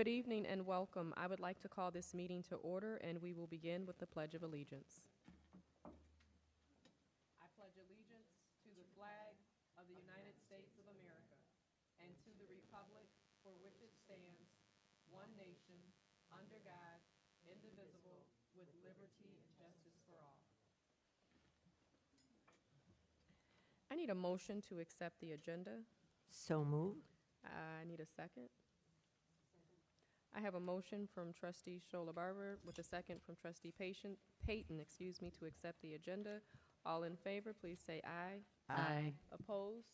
Good evening and welcome. I would like to call this meeting to order, and we will begin with the Pledge of Allegiance. I pledge allegiance to the flag of the United States of America and to the republic for which it stands, one nation, under God, indivisible, with liberty and justice for all. I need a motion to accept the agenda. So moved. I need a second. I have a motion from trustee Shola Barber with a second from trustee Payton, to accept the agenda. All in favor, please say aye. Aye. Opposed?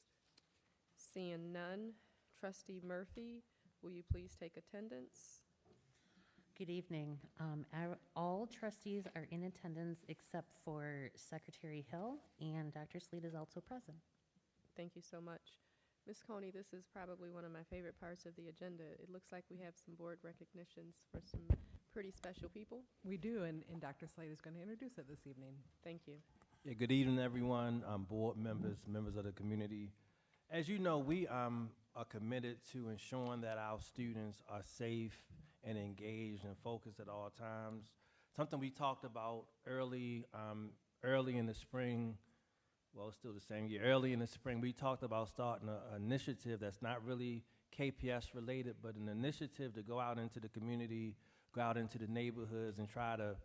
Seeing none. Trustee Murphy, will you please take attendance? Good evening. All trustees are in attendance except for Secretary Hill, and Dr. Sleet is also present. Thank you so much. Ms. Coney, this is probably one of my favorite parts of the agenda. It looks like we have some board recognitions for some pretty special people. We do, and Dr. Slade is going to introduce it this evening. Thank you. Yeah, good evening, everyone, board members, members of the community. As you know, we are committed to ensuring that our students are safe and engaged and focused at all times. Something we talked about early in the spring. Well, it's still the same year. Early in the spring, we talked about starting an initiative that's not really KPS related, but an initiative to go out into the community, go out into the neighborhoods and try to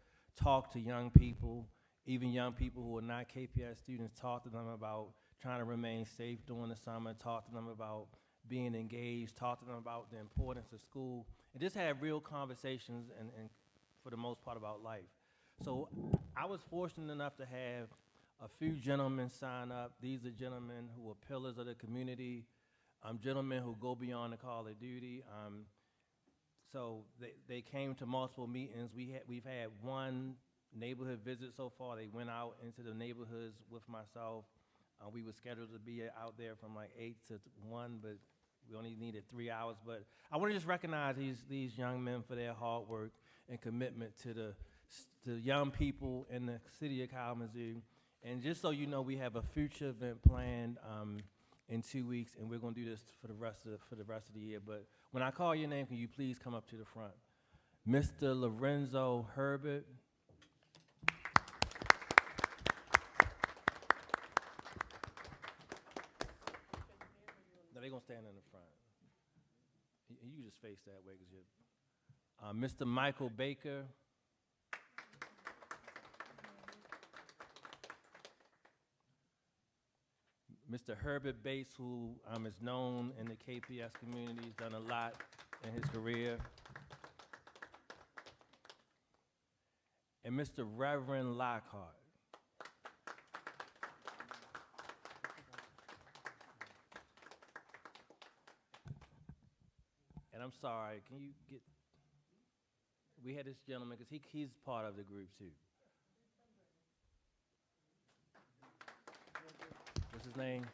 talk to young people, even young people who are not KPS students, talk to them about trying to remain safe during the summer, talk to them about being engaged, talk to them about the importance of school, and just have real conversations and for the most part about life. So I was fortunate enough to have a few gentlemen sign up. These are gentlemen who are pillars of the community, gentlemen who go beyond the call of duty. So they came to multiple meetings. We've had one neighborhood visit so far. They went out into the neighborhoods with myself. We were scheduled to be out there from like 8 to 1, but we only needed 3 hours. But I want to just recognize these young men for their hard work and commitment to the young people in the city of Kalamazoo. And just so you know, we have a future event planned in 2 weeks, and we're going to do this for the rest of the year. But when I call your name, can you please come up to the front? Mr. Lorenzo Herbert. No, they're going to stand in the front. You just face that way, because you're Mr. Michael Baker. Mr. Herbert Bates, who is known in the KPS community, has done a lot in his career. And Mr. Reverend Lockhart. And I'm sorry, can you get, we had this gentleman, because he's part of the group too. What's his name?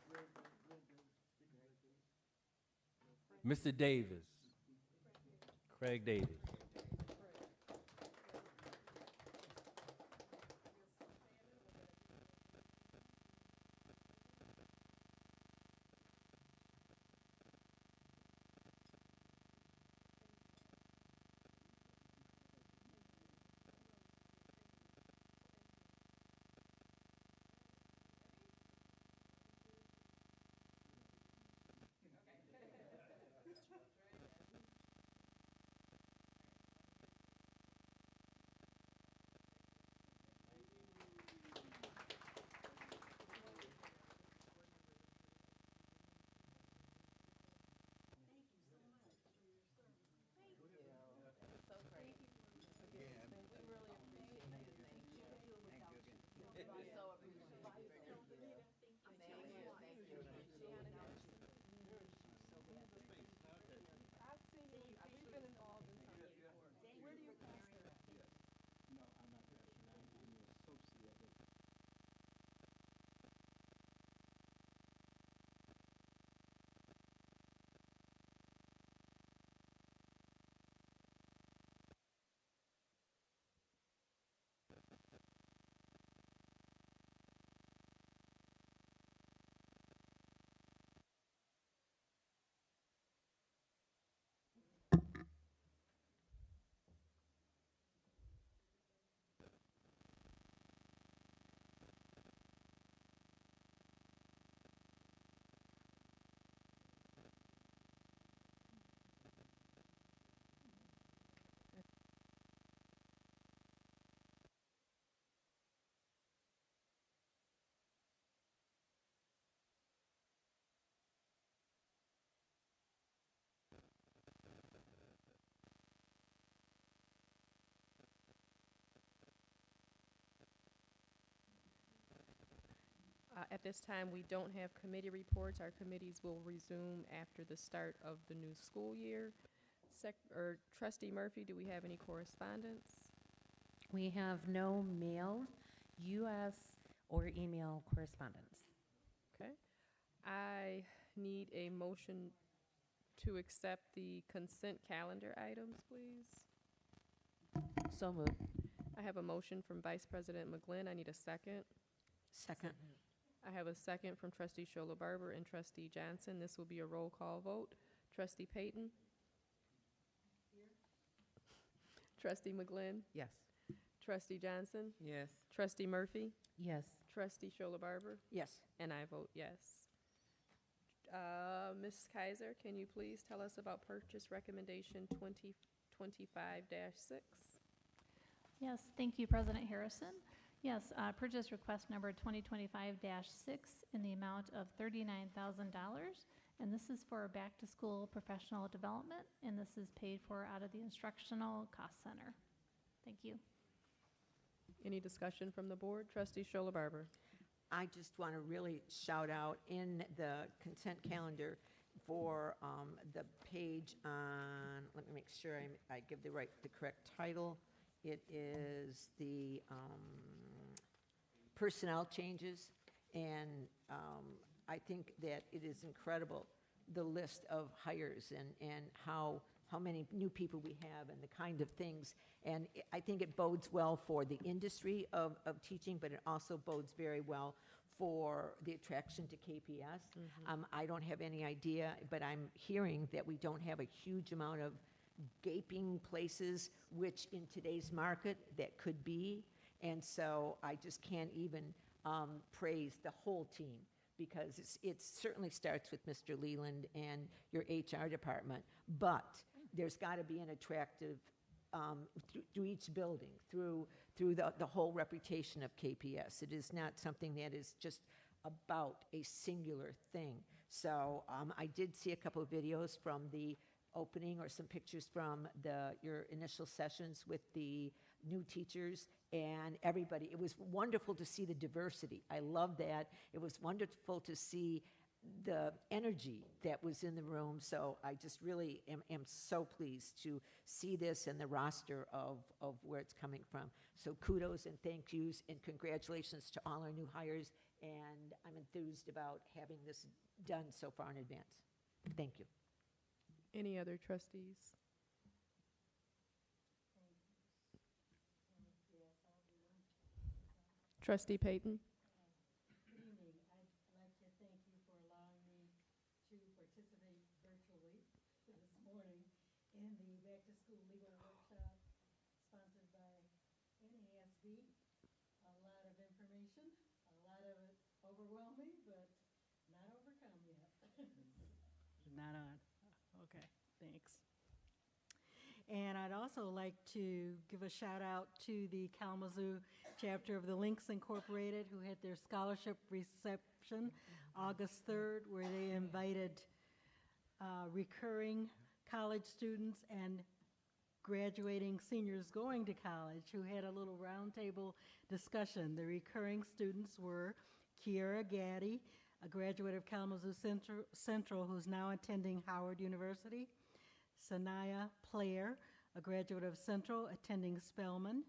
Mr. Davis. Craig Davis. At this time, we don't have committee reports. Our committees will resume after the start of the new school year. Trustee Murphy, do we have any correspondence? We have no mail, U.S., or email correspondence. Okay. I need a motion to accept the consent calendar items, please. So moved. I have a motion from Vice President McGlynn. I need a second. Second. I have a second from Trustee Shola Barber and Trustee Johnson. This will be a roll call vote. Trustee Payton? Here. Trustee McGlynn? Yes. Trustee Johnson? Yes. Trustee Murphy? Yes. Trustee Shola Barber? Yes. And I vote yes. Ms. Kaiser, can you please tell us about purchase recommendation 2025-6? Yes, thank you, President Harrison. Yes, purchase request number 2025-6 in the amount of $39,000. And this is for back-to-school professional development, and this is paid for out of the instructional cost center. Thank you. Any discussion from the board? Trustee Shola Barber? I just want to really shout out in the consent calendar for the page on, let me make sure I give the correct title. It is the personnel changes, and I think that it is incredible, the list of hires and how many new people we have and the kind of things. And I think it bodes well for the industry of teaching, but it also bodes very well for the attraction to KPS. I don't have any idea, but I'm hearing that we don't have a huge amount of gaping places, which in today's market, that could be. And so I just can't even praise the whole team, because it certainly starts with Mr. Leland and your HR department, but there's got to be an attractive, through each building, through the whole reputation of KPS. It is not something that is just about a singular thing. So I did see a couple of videos from the opening, or some pictures from your initial sessions with the new teachers and everybody. It was wonderful to see the diversity. I love that. It was wonderful to see the energy that was in the room. So I just really am so pleased to see this and the roster of where it's coming from. So kudos and thank yous and congratulations to all our new hires. And I'm enthused about having this done so far in advance. Thank you. Any other trustees? Trustee Payton? Good evening. I'd like to thank you for allowing me to participate virtually this morning in the back-to-school legal workshop sponsored by NASB. A lot of information, a lot of it overwhelming, but not overcome yet. Not on. Okay, thanks. And I'd also like to give a shout out to the Kalamazoo chapter of the Links Incorporated, who had their scholarship reception August 3rd, where they invited recurring college students and graduating seniors going to college, who had a little roundtable discussion. The recurring students were Kiera Gaddy, a graduate of Kalamazoo Central, who's now attending Howard University; Sanaya Player, a graduate of Central, attending Spelman.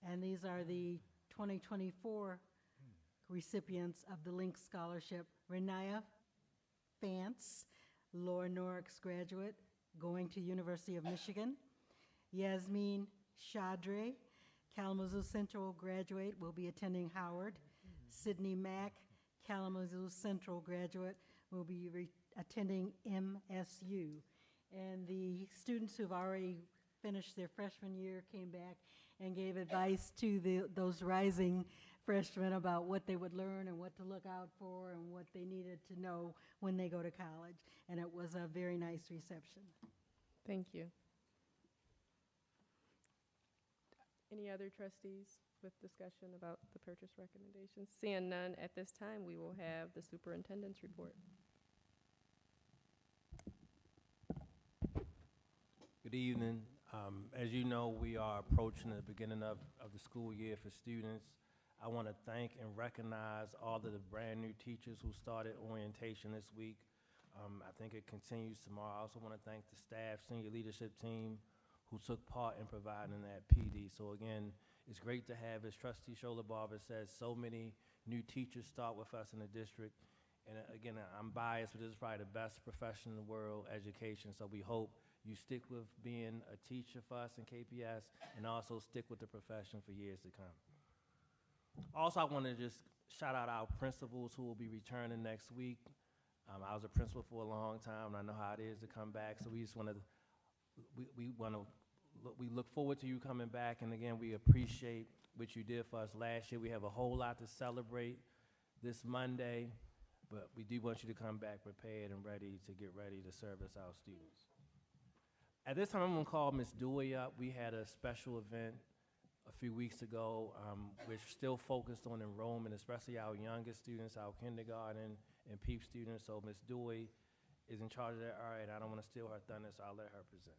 And these are the 2024 recipients of the Link Scholarship: Renaya Fance, Laura Norrick's graduate, going to University of Michigan; Yasmin Shadre, Kalamazoo Central graduate, will be attending Howard; Sydney Mack, Kalamazoo Central graduate, will be attending MSU. And the students who've already finished their freshman year came back and gave advice to those rising freshmen about what they would learn and what to look out for and what they needed to know when they go to college. And it was a very nice reception. Thank you. Any other trustees with discussion about the purchase recommendations? Seeing none, at this time, we will have the superintendent's report. Good evening. As you know, we are approaching the beginning of the school year for students. I want to thank and recognize all of the brand-new teachers who started orientation this week. I think it continues tomorrow. I also want to thank the staff, senior leadership team who took part in providing that PD. So again, it's great to have, as Trustee Shola Barber says, so many new teachers start with us in the district. And again, I'm biased, but this is probably the best profession in the world, education. So we hope you stick with being a teacher for us in KPS and also stick with the profession for years to come. Also, I want to just shout out our principals who will be returning next week. I was a principal for a long time, and I know how it is to come back. So we just want to, we look forward to you coming back. And again, we appreciate what you did for us last year. We have a whole lot to celebrate this Monday, but we do want you to come back prepared and ready to get ready to service our students. At this time, I'm going to call Ms. Dewey up. We had a special event a few weeks ago. We're still focused on enrollment, especially our youngest students, our kindergarten and PEEP students. So Ms. Dewey is in charge of that area, and I don't want to steal her thunder, so I'll let her present.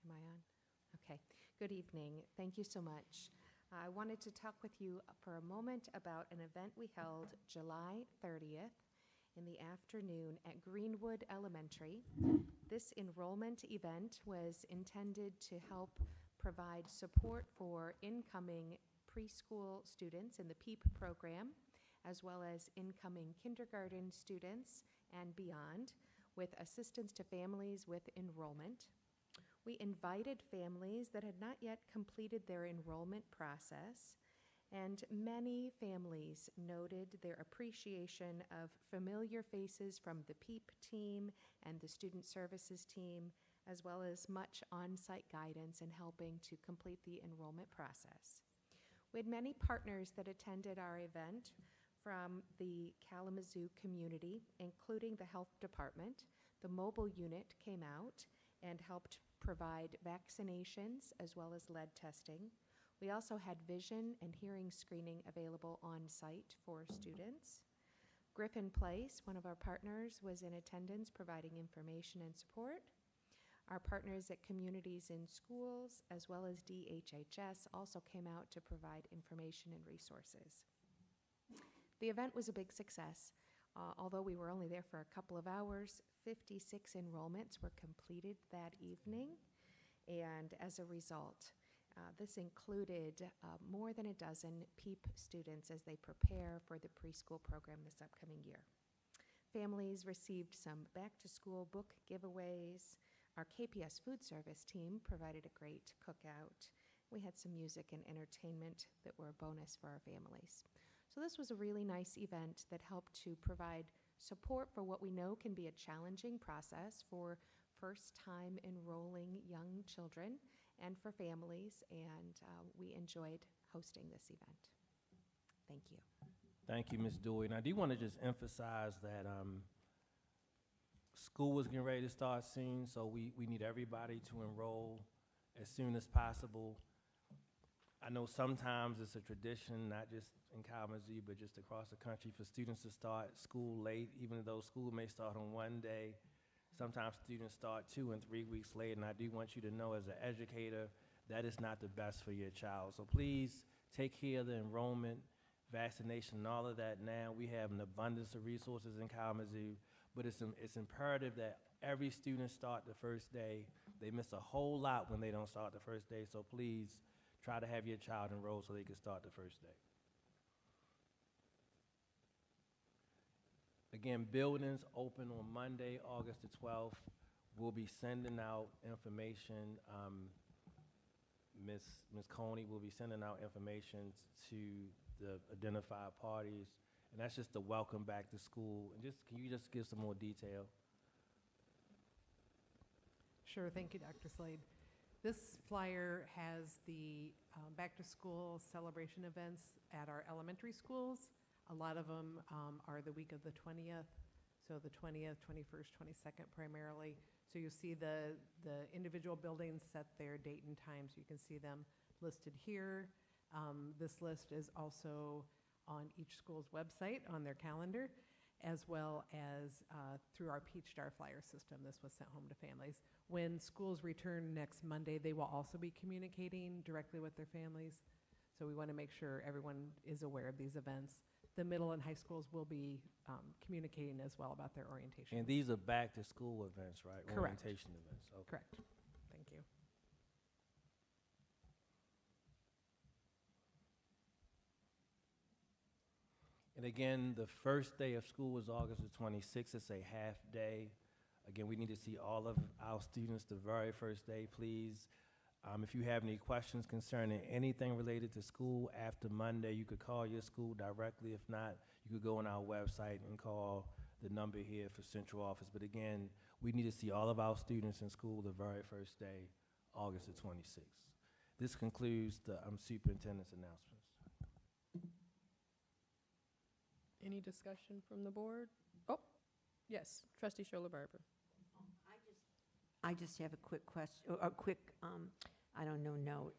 Am I on? Okay. Good evening. Thank you so much. I wanted to talk with you for a moment about an event we held July 30th in the afternoon at Greenwood Elementary. This enrollment event was intended to help provide support for incoming preschool students in the PEEP program, as well as incoming kindergarten students and beyond, with assistance to families with enrollment. We invited families that had not yet completed their enrollment process, and many families noted their appreciation of familiar faces from the PEEP team and the Student Services team, as well as much on-site guidance in helping to complete the enrollment process. We had many partners that attended our event from the Kalamazoo community, including the health department. The mobile unit came out and helped provide vaccinations as well as lead testing. We also had vision and hearing screening available on site for students. Griffin Place, one of our partners, was in attendance providing information and support. Our partners at Communities in Schools, as well as DHHS, also came out to provide information and resources. The event was a big success. Although we were only there for a couple of hours, 56 enrollments were completed that evening. And as a result, this included more than a dozen PEEP students as they prepare for the preschool program this upcoming year. Families received some back-to-school book giveaways. Our KPS food service team provided a great cookout. We had some music and entertainment that were a bonus for our families. So this was a really nice event that helped to provide support for what we know can be a challenging process for first-time enrolling young children and for families, and we enjoyed hosting this event. Thank you. Thank you, Ms. Dewey. And I do want to just emphasize that school is getting ready to start soon, so we need everybody to enroll as soon as possible. I know sometimes it's a tradition, not just in Kalamazoo, but just across the country, for students to start school late, even though school may start on one day. Sometimes students start 2 and 3 weeks late, and I do want you to know as an educator, that is not the best for your child. So please take care of the enrollment, vaccination, and all of that now. We have an abundance of resources in Kalamazoo, but it's imperative that every student start the first day. They miss a whole lot when they don't start the first day, so please try to have your child enrolled so they can start the first day. Again, buildings open on Monday, August the 12th. We'll be sending out information. Ms. Coney will be sending out information to the identified parties. And that's just the welcome back to school. And can you just give some more detail? Sure, thank you, Dr. Slade. This flyer has the back-to-school celebration events at our elementary schools. A lot of them are the week of the 20th, so the 20th, 21st, 22nd primarily. So you see the individual buildings set their date and time, so you can see them listed here. This list is also on each school's website on their calendar. as well as through our Peach Star flyer system. This was sent home to families. When schools return next Monday, they will also be communicating directly with their families. So we want to make sure everyone is aware of these events. The middle and high schools will be communicating as well about their orientation. And these are back-to-school events, right? Correct. Orientation events, okay. Correct. Thank you. And again, the first day of school is August the 26th. It's a half day. Again, we need to see all of our students the very first day, please. If you have any questions concerning anything related to school after Monday, you could call your school directly. If not, you could go on our website and call the number here for central office. But again, we need to see all of our students in school the very first day, August the 26th. This concludes the superintendent's announcements. Any discussion from the board? Oh, yes, trustee Shola Barber. I just have a quick question, or a quick, I don't know, note.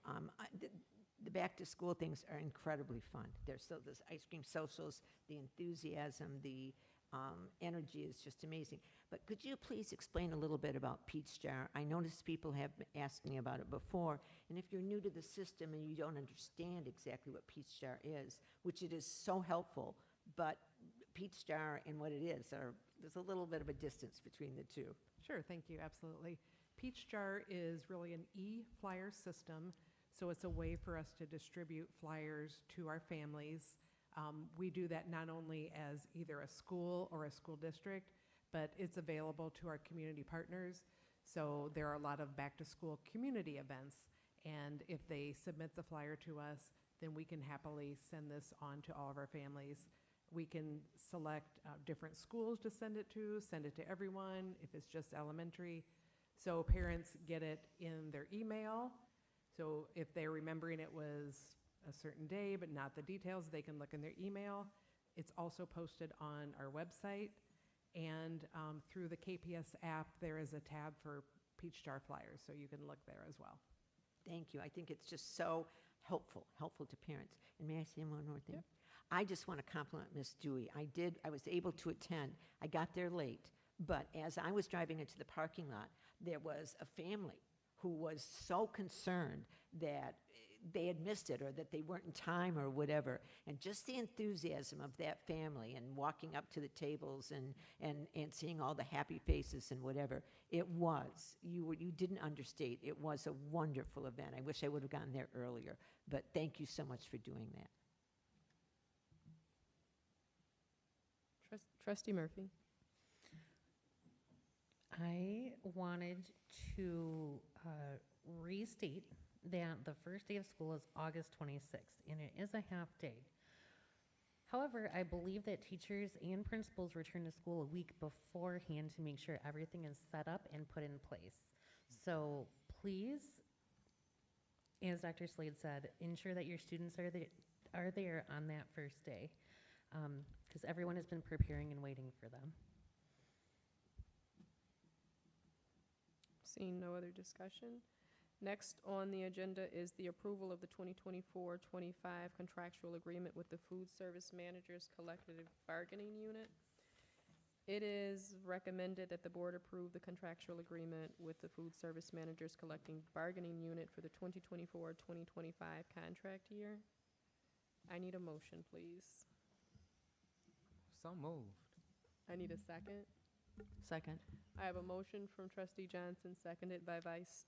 The back-to-school things are incredibly fun. There's still this ice cream socials, the enthusiasm, the energy is just amazing. But could you please explain a little bit about Peach Jar? I noticed people have asked me about it before, and if you're new to the system and you don't understand exactly what Peach Jar is, which it is so helpful, but Peach Jar and what it is, there's a little bit of a distance between the two. Sure, thank you, absolutely. Peach Jar is really an e-flyer system, so it's a way for us to distribute flyers to our families. We do that not only as either a school or a school district, but it's available to our community partners. So there are a lot of back-to-school community events, and if they submit the flyer to us, then we can happily send this on to all of our families. We can select different schools to send it to everyone, if it's just elementary. So parents get it in their email. So if they're remembering it was a certain day, but not the details, they can look in their email. It's also posted on our website. And through the KPS app, there is a tab for Peach Jar flyers, so you can look there as well. Thank you. I think it's just so helpful to parents. And may I say one more thing? Yep. I just want to compliment Miss Dewey. I was able to attend. I got there late, but as I was driving into the parking lot, there was a family who was so concerned that they had missed it or that they weren't in time or whatever. And just the enthusiasm of that family and walking up to the tables and seeing all the happy faces and whatever, it was, you didn't understate, it was a wonderful event. I wish I would have gotten there earlier, but thank you so much for doing that. Trustee Murphy. I wanted to restate that the first day of school is August 26th, and it is a half day. However, I believe that teachers and principals return to school a week beforehand to make sure everything is set up and put in place. So please, as Dr. Slade said, ensure that your students are there on that first day, because everyone has been preparing and waiting for them. Seeing no other discussion. Next on the agenda is the approval of the 2024-25 contractual agreement with the Food Service Managers Collective Bargaining Unit. It is recommended that the board approve the contractual agreement with the Food Service Managers Collective Bargaining Unit for the 2024-2025 contract year. I need a motion, please. So moved. I need a second. Second. I have a motion from trustee Johnson, seconded by Vice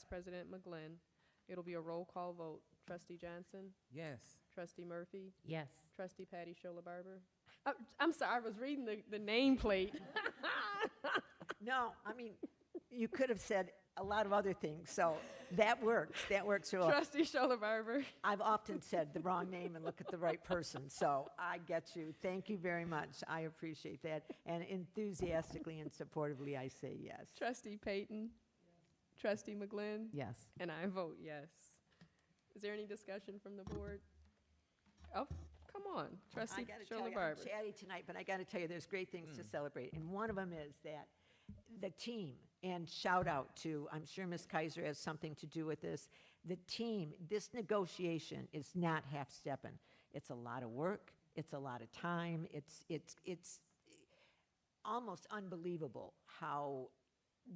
President McGlynn. It'll be a roll call vote. Trustee Johnson? Yes. Trustee Murphy? Yes. Trustee Patty Shola Barber? I'm sorry, I was reading the nameplate. No, I mean, you could have said a lot of other things, so that works real. Trustee Shola Barber? I've often said the wrong name and look at the right person, so I get you. Thank you very much. I appreciate that. And enthusiastically and supportively, I say yes. Trustee Payton? Trustee McGlynn? Yes. And I vote yes. Is there any discussion from the board? Oh, come on, I Trustee gotta tell Shola you, Barber. I'm chatty tonight, but I got to tell you, there's great things to celebrate. And one of them is that the team, and shout out to, I'm sure Ms. Kaiser has something to do with this, the team, this negotiation is not half-stepping. It's a lot of work. It's a lot of time. It's almost unbelievable how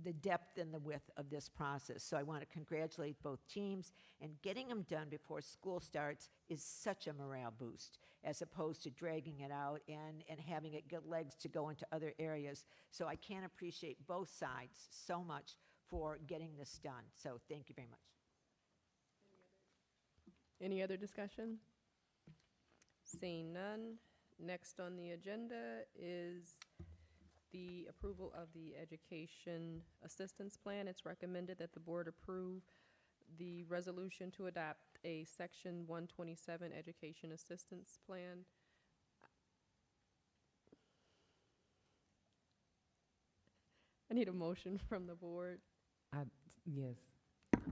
the depth and the width of this process. So I want to congratulate both teams, and getting them done before school starts is such a morale boost, as opposed to dragging it out and having it get legs to go into other areas. So I can't appreciate both sides so much for getting this done. So thank you very much. Any other discussion? Seeing none, next on the agenda is the approval of the Education Assistance Plan. It's recommended that the board approve the resolution to adopt a Section 127 Education Assistance Plan. I need a motion from the board. Yes.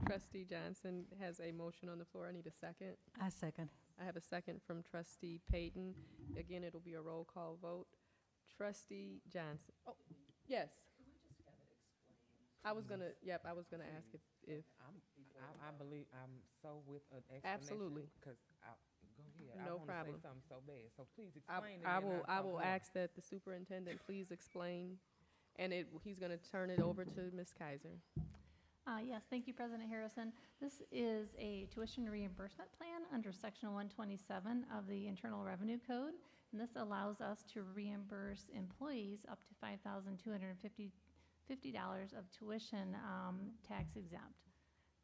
Trustee Johnson has a motion on the floor. I need a second. I second. I have a second from Trustee Payton. Again, it'll be a roll call vote. Trustee Johnson. Oh, yes. I was gonna ask if I believe I'm so with an explanation. Absolutely. Because go ahead. No I want problem. to say something so bad. So please I explain it. I will ask that the superintendent please explain, and he's gonna turn it over to Ms. Kaiser. Yes, thank you, President Harrison. This is a tuition reimbursement plan under Section 127 of the Internal Revenue Code, and this allows us to reimburse employees up to $5,250 of tuition tax exempt.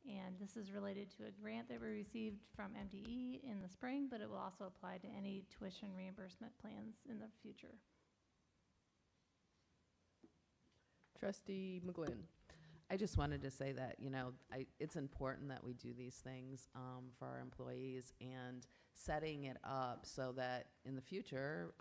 And this is related to a grant that we received from MDE in the spring, but it will also apply to any tuition reimbursement plans in the future. Trustee McGlynn. I just wanted to say that, it's important that we do these things for our employees, and setting it up so that in the future,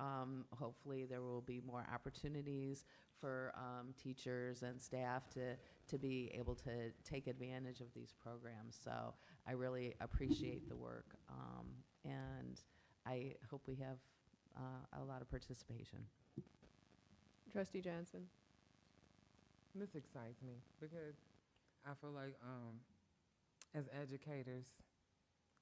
hopefully there will be more opportunities for teachers and staff to be able to take advantage of these programs. So I really appreciate the work, and I hope we have a lot of participation. Trustee Johnson. This excites me because I feel like as educators,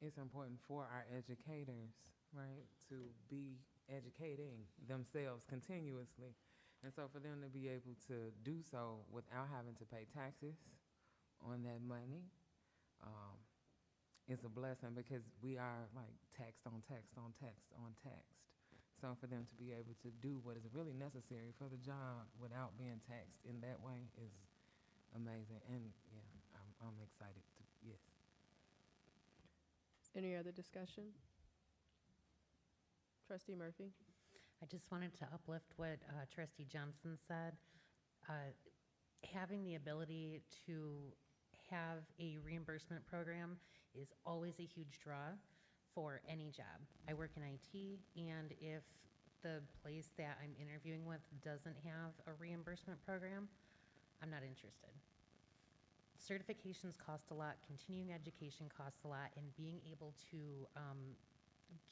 it's important for our educators, right, to be educating themselves continuously. And so for them to be able to do so without having to pay taxes on that money is a blessing, because we are like taxed on taxed on taxed on taxed. So for them to be able to do what is really necessary for the job without being taxed in that way is amazing. And yeah, I'm excited to, yes. Any other discussion? Trustee Murphy. I just wanted to uplift what Trustee Johnson said. Having the ability to have a reimbursement program is always a huge draw for any job. I work in IT, and if the place that I'm interviewing with doesn't have a reimbursement program, I'm not interested. Certifications cost a lot, continuing education costs a lot, and being able to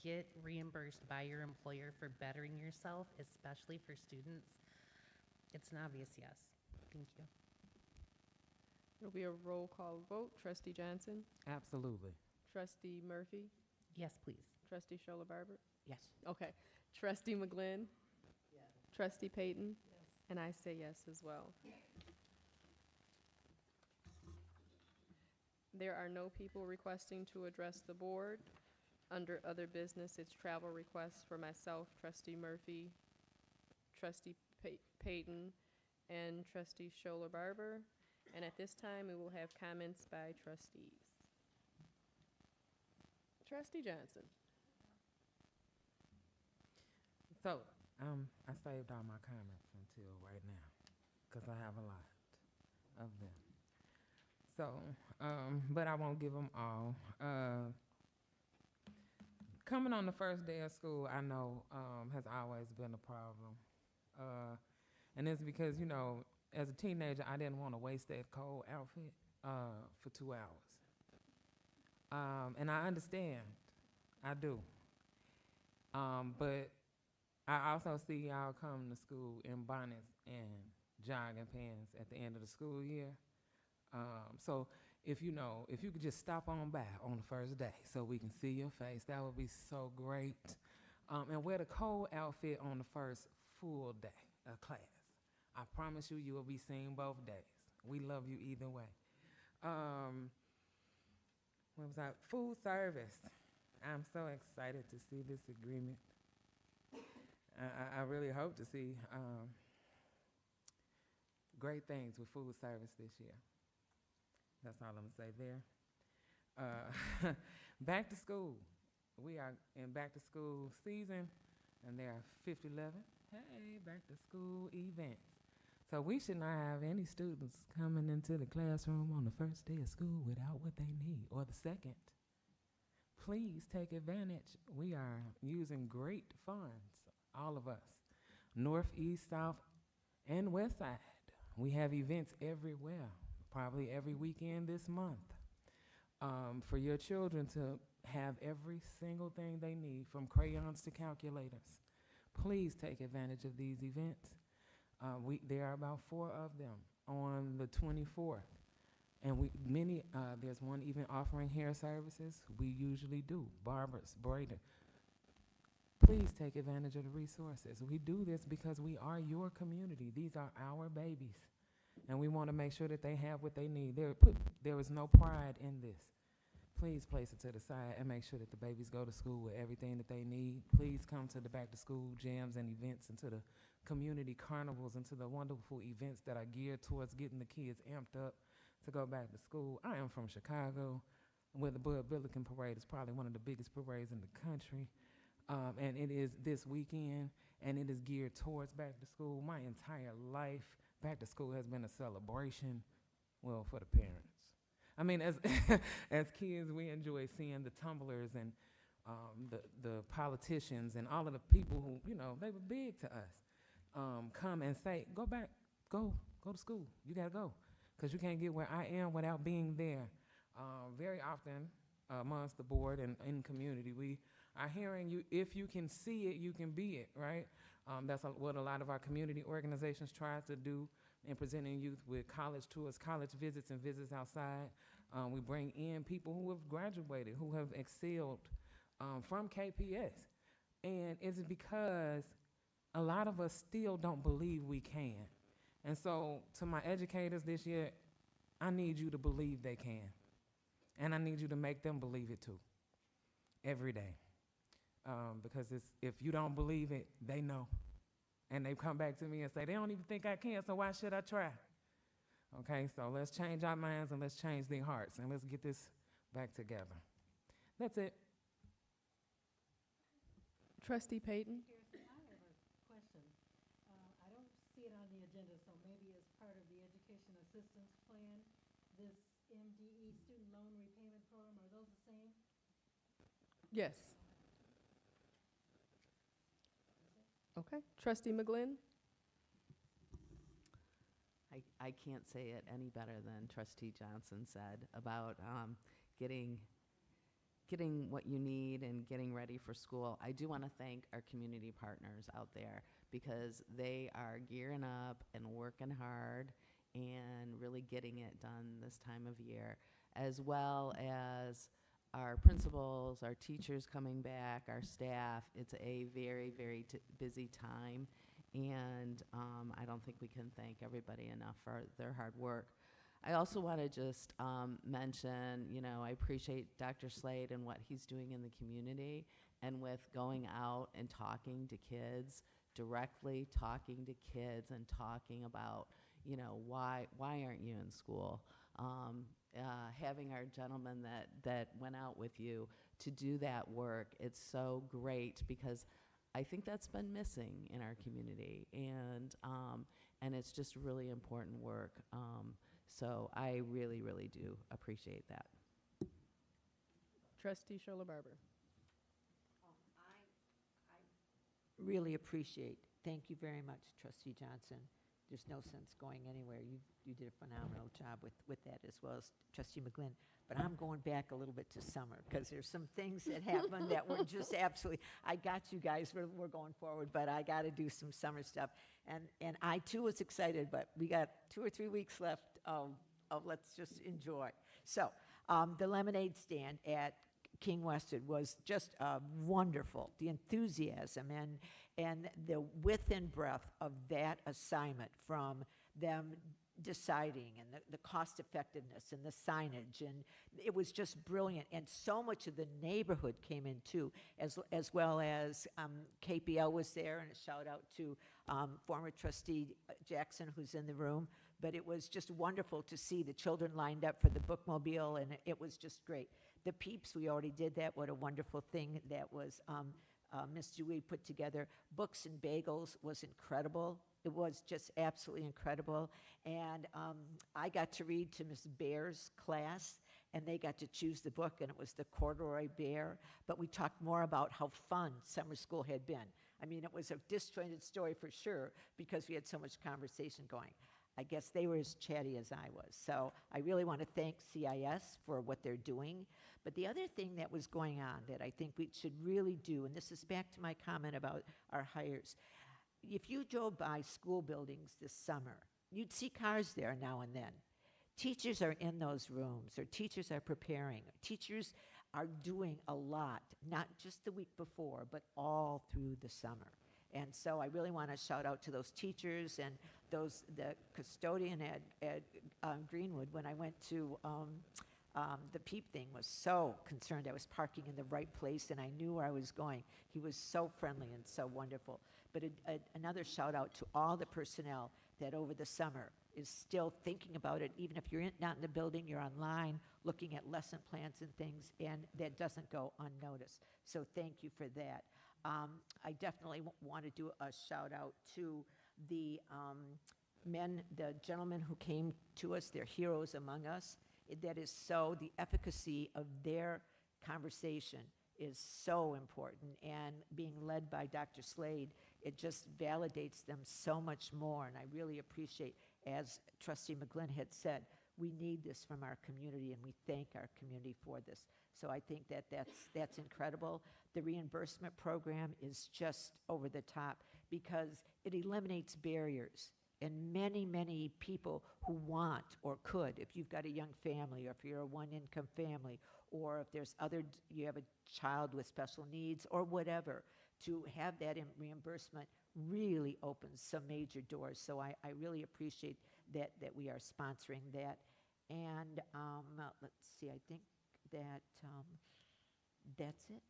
get reimbursed by your employer for bettering yourself, especially for students, it's an obvious yes. Thank you. It'll be a roll call vote. Trustee Johnson. Absolutely. Trustee Murphy. Yes, please. Trustee Scholler-Barber. Yes. Okay. Trustee McGlynn. Yes. Trustee Payton. Yes. And I say yes as well. There are no people requesting to address the board. Under other business, it's travel requests for myself, Trustee Murphy, Trustee Payton, and Trustee Scholler-Barber. And at this time, we will have comments by trustees. Trustee Johnson. So I saved all my comments until right now because I have a lot of them. So, but I won't give them all. Coming on the first day of school, I know has always been a problem. And it's because, as a teenager, I didn't want to waste that cold outfit for 2 hours. And I understand. I do. But I also see y'all come to school in bonnets and jogging pants at the end of the school year. So if you could just stop on by on the first day so we can see your face, that would be so great. and wear the cold outfit on the first full day of class. I promise you, you will be seen both days. We love you either way. What was that? Food service. I'm so excited to see this agreement. I really hope to see great things with food service this year. That's all I'm gonna say there. Back to school. We are in back to school season, and there are 50-11, hey, back to school events. So we should not have any students coming into the classroom on the first day of school without what they need, or the second. Please take advantage. We are using great funds, all of us, north, east, south, and west side. We have events everywhere, probably every weekend this month, for your children to have every single thing they need, from crayons to calculators. Please take advantage of these events. There are about 4 of them on the 24th. And there's one even offering hair services. We usually do, barbers, braider. Please take advantage of the resources. We do this because we are your community. These are our babies. And we want to make sure that they have what they need. There is no pride in this. Please place it to the side and make sure that the babies go to school with everything that they need. Please come to the back to school jams and events, and to the community carnivals, and to the wonderful events that are geared towards getting the kids amped up to go back to school. I am from Chicago, where the Bud Billiken Parade is probably one of the biggest parades in the country. And it is this weekend, and it is geared towards back to school. My entire life, back to school has been a celebration, well, for the parents. I mean, as as kids, we enjoy seeing the tumblers and the politicians and all of the people who, they were big to us, come and say, go back, go to school. You got to go, because you can't get where I am without being there. Very often, amongst the board and in community, we are hearing you, if you can see it, you can be it, right? That's what a lot of our community organizations try to do in presenting youth with college tours, college visits, and visits outside. We bring in people who have graduated, who have excelled from KPS. And it's because a lot of us still don't believe we can. And so to my educators this year, I need you to believe they can. And I need you to make them believe it too, every day. Because if you don't believe it, they know. And they come back to me and say, they don't even think I can, so why should I try? Okay, so let's change our minds and let's change their hearts, and let's get this back together. That's it. Trustee Payton? Harrison, I have a question. I don't see it on the agenda, so maybe as part of the Education Assistance Plan, this MDE Student Loan Repayment Program, are those the same? Yes. Okay. Trustee McGlynn? I can't say it any better than Trustee Johnson said about getting what you need and getting ready for school. I do want to thank our community partners out there, because they are gearing up and working hard and really getting it done this time of year, as well as our principals, our teachers coming back, our staff. It's a very, very busy time. And I don't think we can thank everybody enough for their hard work. I also want to just mention, I appreciate Dr. Slade and what he's doing in the community, and with going out and talking to kids, directly talking to kids and talking about, why aren't you in school? Having our gentleman that went out with you to do that work, it's so great, because I think that's been missing in our community, and it's just really important work. So I really, really do appreciate that. Trustee Shola Barber? I really appreciate, thank you very much, Trustee Johnson. There's no sense going anywhere. You did a phenomenal job with that, as well as Trustee McGlynn. But I'm going back a little bit to summer, because there's some things that happened that were just absolutely, I got you guys, we're going forward, but I got to do some summer stuff. And I too was excited, but we got 2 or 3 weeks left of let's just enjoy. So the lemonade stand at King Westwood was just wonderful. The enthusiasm and the width and breadth of that assignment, from them deciding, and the cost effectiveness and the signage, and it was just brilliant. And so much of the neighborhood came in too, as well as KPL was there, and a shout out to former trustee Jackson, who's in the room. But it was just wonderful to see the children lined up for the bookmobile, and it was just great. The Peeps, we already did that. What a wonderful thing that was. Miss Dewey put together. Books and Bagels was incredible. It was just absolutely incredible. And I got to read to Miss Bear's class, and they got to choose the book, and it was The Corduroy Bear. But we talked more about how fun summer school had been. I mean, it was a disjointed story for sure, because we had so much conversation going. I guess they were as chatty as I was. So I really want to thank CIS for what they're doing. But the other thing that was going on that I think we should really do, and this is back to my comment about our hires, if you drove by school buildings this summer, you'd see cars there now and then. Teachers are in those rooms, or teachers are preparing. Teachers are doing a lot, not just the week before, but all through the summer. And so I really want to shout out to those teachers and the custodian at Greenwood. When I went to the Peep thing, was so concerned I was parking in the right place and I knew where I was going. He was so friendly and so wonderful. But another shout out to all the personnel that over the summer is still thinking about it. Even if you're not in the building, you're online looking at lesson plans and things, and that doesn't go unnoticed. So thank you for that. I definitely want to do a shout out to the the gentlemen who came to us. They're heroes among us. That is so, the efficacy of their conversation is so important, and being led by Dr. Slade, it just validates them so much more, and I really appreciate, as Trustee McGlynn had said, we need this from our community, and we thank our community for this. So I think that's incredible. The reimbursement program is just over the top because it eliminates barriers. And many, many people who want or could, if you've got a young family, or if you're a one-income family, or if there's you have a child with special needs or whatever, to have that reimbursement really opens some major doors. So I really appreciate that we are sponsoring that. And let's see, I think that that's it.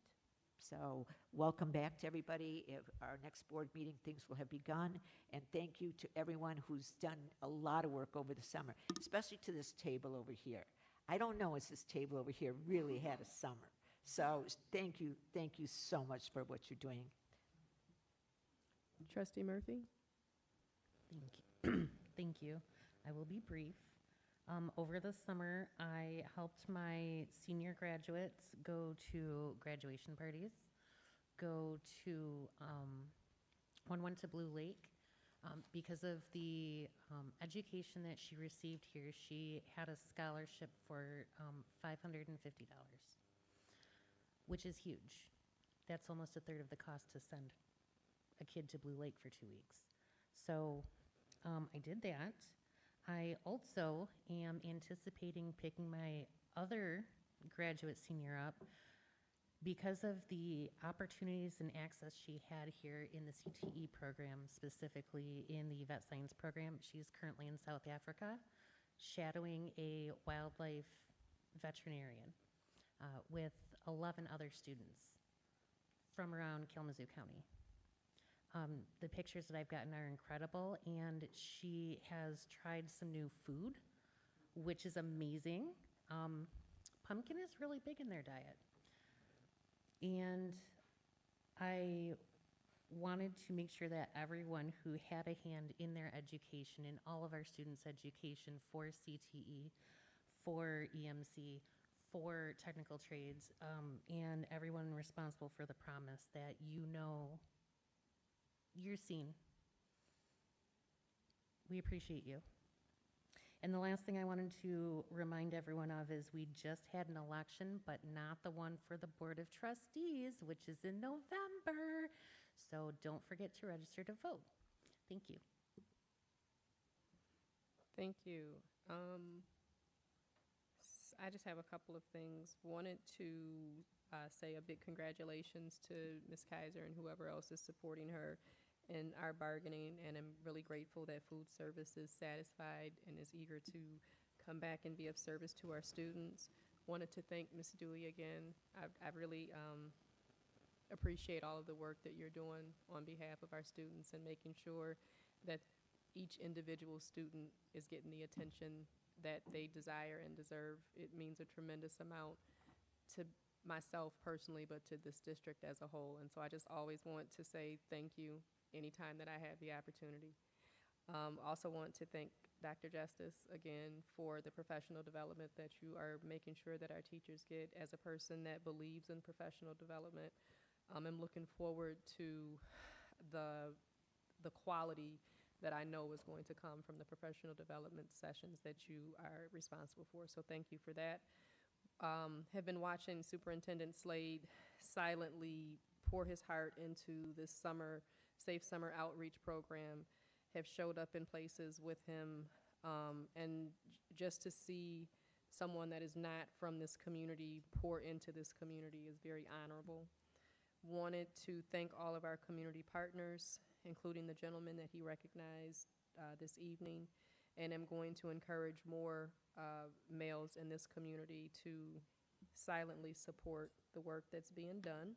So welcome back to everybody. If our next board meeting, things will have begun. And thank you to everyone who's done a lot of work over the summer, especially to this table over here. I don't know if this table over here really had a summer. So thank you so much for what you're doing. Trustee Murphy? Thank you. Thank you. I will be brief. Over the summer, I helped my senior graduates go to graduation parties, go to, one went to Blue Lake. Because of the education that she received here, she had a scholarship for $550, which is huge. That's almost a third of the cost to send a kid to Blue Lake for 2 weeks. So I did that. I also am anticipating picking my other graduate senior up because of the opportunities and access she had here in the CTE program, specifically in the vet science program. She's currently in South Africa shadowing a wildlife veterinarian with 11 other students from around Kalamazoo County. The pictures that I've gotten are incredible, and she has tried some new food, which is amazing. Pumpkin is really big in their diet. And I wanted to make sure that everyone who had a hand in their education, in all of our students' education for CTE, for EMC, for technical trades, and everyone responsible for the promise, that you know you're seen. We appreciate you. And the last thing I wanted to remind everyone of is we just had an election, but not the one for the Board of Trustees, which is in November. So don't forget to register to vote. Thank you. Thank you. I just have a couple of things. Wanted to say a big congratulations to Ms. Kaiser and whoever else is supporting her in our bargaining, and I'm really grateful that food service is satisfied and is eager to come back and be of service to our students. Wanted to thank Ms. Dewey again. I really appreciate all of the work that you're doing on behalf of our students and making sure that each individual student is getting the attention that they desire and deserve. It means a tremendous amount to myself personally, but to this district as a whole. And so I just always want to say thank you anytime that I have the opportunity. Also want to thank Dr. Justice again for the professional development that you are making sure that our teachers get. As a person that believes in professional development, I'm looking forward to the quality that I know is going to come from the professional development sessions that you are responsible for. So thank you for that. Have been watching Superintendent Slade silently pour his heart into this summer, Safe Summer Outreach Program, have showed up in places with him, and just to see someone that is not from this community pour into this community is very honorable. Wanted to thank all of our community partners, including the gentleman that he recognized this evening, and am going to encourage more males in this community to silently support the work that's being done.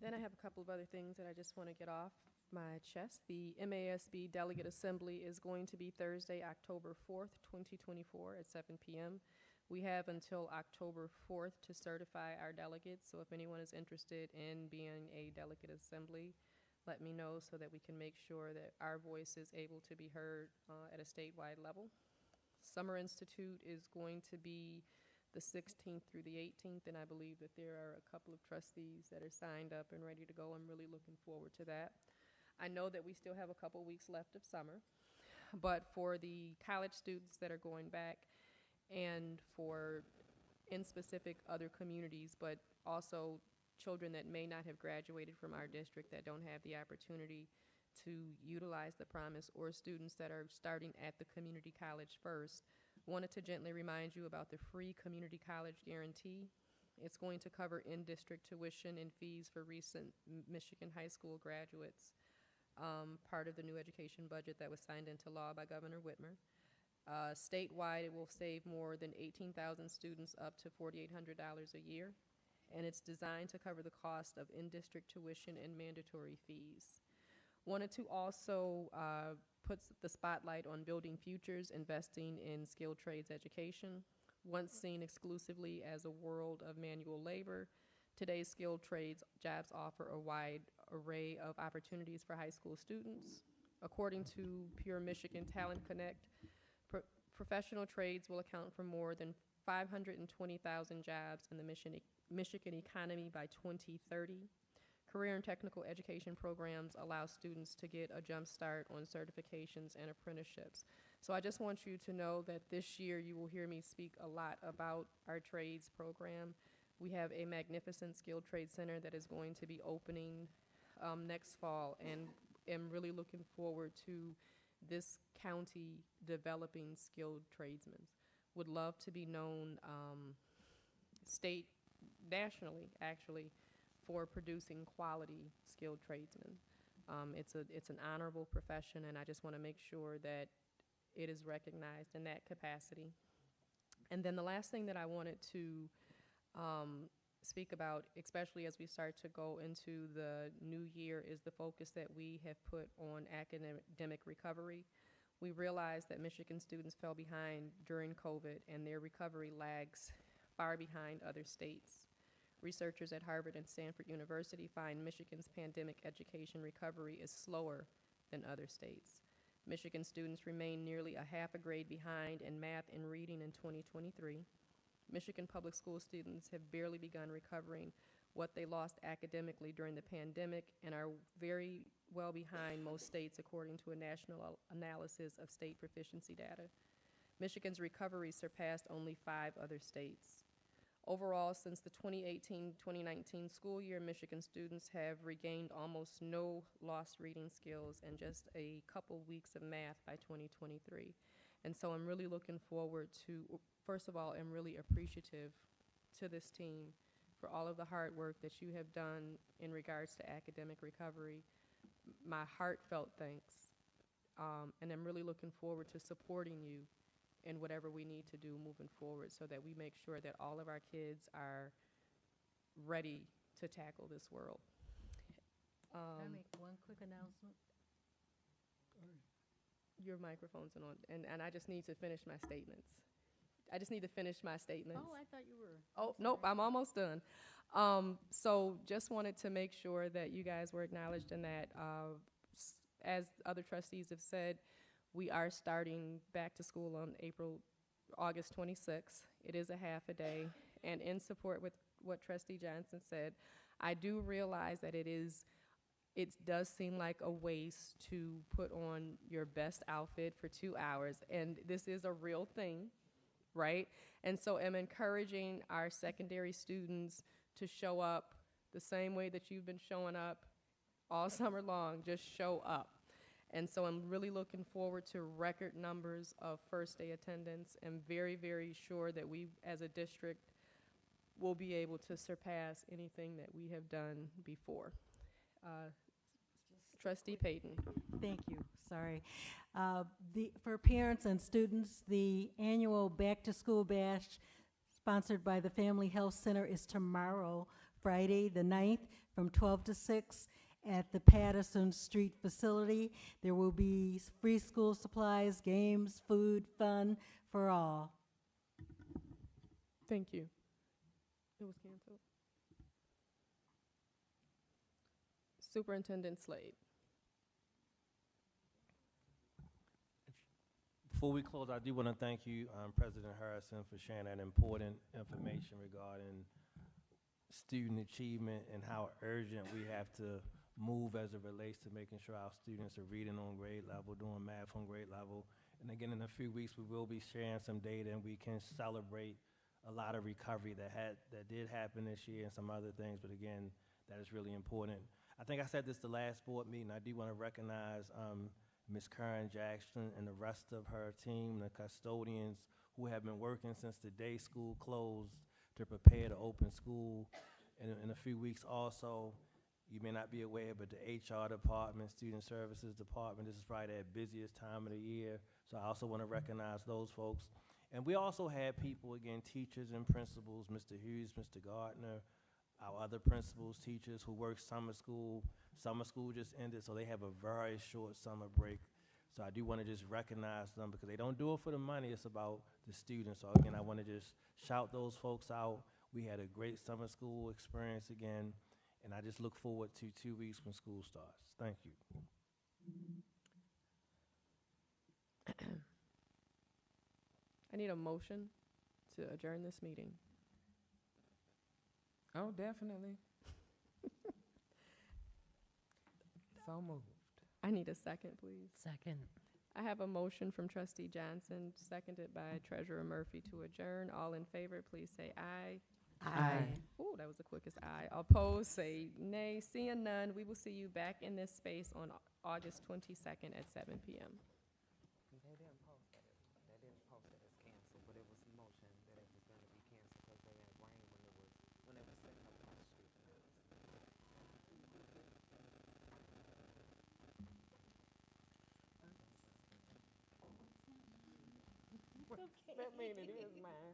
Then I have a couple of other things that I just want to get off my chest. The MASB Delegate Assembly is going to be Thursday, October 4th, 2024 at 7 p.m. We have until October 4th to certify our delegates, so if anyone is interested in being a delegate assembly, let me know so that we can make sure that our voice is able to be heard at a statewide level. Summer Institute is going to be the 16th through the 18th, and I believe that there are a couple of trustees that are signed up and ready to go. I'm really looking forward to that. I know that we still have a couple weeks left of summer, but for the college students that are going back, and for in specific other communities, but also children that may not have graduated from our district that don't have the opportunity to utilize the promise, or students that are starting at the community college first, wanted to gently remind you about the free community college guarantee. It's going to cover in-district tuition and fees for recent Michigan high school graduates, part of the new education budget that was signed into law by Governor Whitmer. Statewide, it will save more than 18,000 students up to $4,800 a year, and it's designed to cover the cost of in-district tuition and mandatory fees. Wanted to also put the spotlight on Building Futures, investing in skilled trades education. Once seen exclusively as a world of manual labor, today's skilled trades jobs offer a wide array of opportunities for high school students. According to Pure Michigan Talent Connect, professional trades will account for more than 520,000 jobs in the Michigan economy by 2030. Career and technical education programs allow students to get a jump start on certifications and apprenticeships. So I just want you to know that this year you will hear me speak a lot about our trades program. We have a magnificent skilled trade center that is going to be opening next fall, and am really looking forward to this county developing skilled tradesmen. Would love to be known nationally, actually, for producing quality skilled tradesmen. It's an honorable profession, and I just want to make sure that it is recognized in that capacity. And then the last thing that I wanted to speak about, especially as we start to go into the new year, is the focus that we have put on academic recovery. We realize that Michigan students fell behind during COVID, and their recovery lags far behind other states. Researchers at Harvard and Stanford University find Michigan's pandemic education recovery is slower than other states. Michigan students remain nearly a half a grade behind in math and reading in 2023. Michigan public school students have barely begun recovering what they lost academically during the pandemic, and are very well behind most states according to a national analysis of state proficiency data. Michigan's recovery surpassed only 5 other states. Overall, since the 2018-2019 school year, Michigan students have regained almost no lost reading skills and just a couple weeks of math by 2023. And so I'm really looking forward to, first of all, I'm really appreciative to this team for all of the hard work that you have done in regards to academic recovery. My heartfelt thanks. And I'm really looking forward to supporting you in whatever we need to do moving forward so that we make sure that all of our kids are ready to tackle this world. Can I make one quick announcement? Your microphone's on, and I just need to finish my statements. I just need to finish my statements. Oh, I thought you were. Oh, I'm nope, sorry. I'm almost done. So just wanted to make sure that you guys were acknowledged in that. As other trustees have said, we are starting back to school on August 26th. It is a half a day. And in support with what Trustee Johnson said, I do realize that it does seem like a waste to put on your best outfit for 2 hours. And this is a real thing, right? And so I'm encouraging our secondary students to show up the same way that you've been showing up all summer long. Just show up. And so I'm really looking forward to record numbers of first day attendance. I'm very, very sure that we as a district will be able to surpass anything that we have done before. Trustee Payton. Thank you, sorry. For parents and students, the annual Back to School Bash sponsored by the Family Health Center is tomorrow, Friday, the 9th, from 12 to 6 at the Patterson Street facility. There will be free school supplies, games, food, fun for all. Thank you. It was canceled. Superintendent Slade. Before we close, I do want to thank you, President Harrison, for sharing that important information regarding student achievement and how urgent we have to move as it relates to making sure our students are reading on grade level, doing math on grade level. And again, in a few weeks, we will be sharing some data, and we can celebrate a lot of recovery that did happen this year and some other things. But again, that is really important. I think I said this the last board meeting. I do want to recognize Ms. Karen Jackson and the rest of her team, the custodians who have been working since the day school closed to prepare to open school in a few weeks. Also, you may not be aware, but the HR department, student services department, this is probably their busiest time of the year. So I also want to recognize those folks. And we also had people, again, teachers and principals, Mr. Hughes, Mr. Gardner, our other principals, teachers who work summer school. Summer school just ended, so they have a very short summer break. So I do want to just recognize them because they don't do it for the money. It's about the students. So again, I want to just shout those folks out. We had a great summer school experience again, and I just look forward to 2 weeks when school starts. Thank you. I need a motion to adjourn this meeting. Oh, definitely. So moved. I need a second, please. Second. I have a motion from Trustee Johnson, seconded by Treasurer Murphy to adjourn. All in favor, please say aye. Aye. Oh, that was the quickest aye. Opposed, say nay. Seeing none, we will see you back in this space on August 22nd at 7 p.m. They didn't post that it's canceled, but it was motion that it was going to be canceled because they had rain when it was setting up on the street. That mean it is mine.